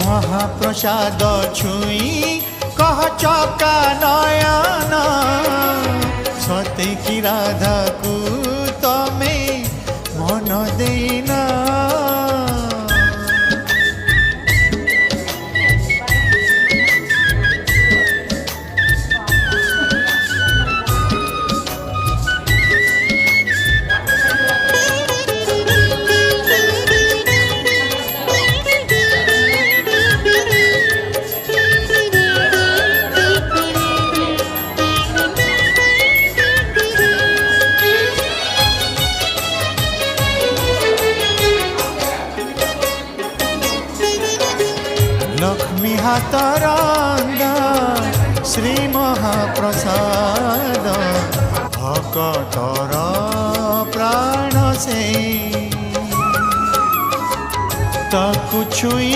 महाप्रसाद छुई कह चका नयन सते की राधा को तमे मन देना। लक्ष्मी हातरंगा श्री महाप्रसाद भक्तर प्राण से ताकु छुई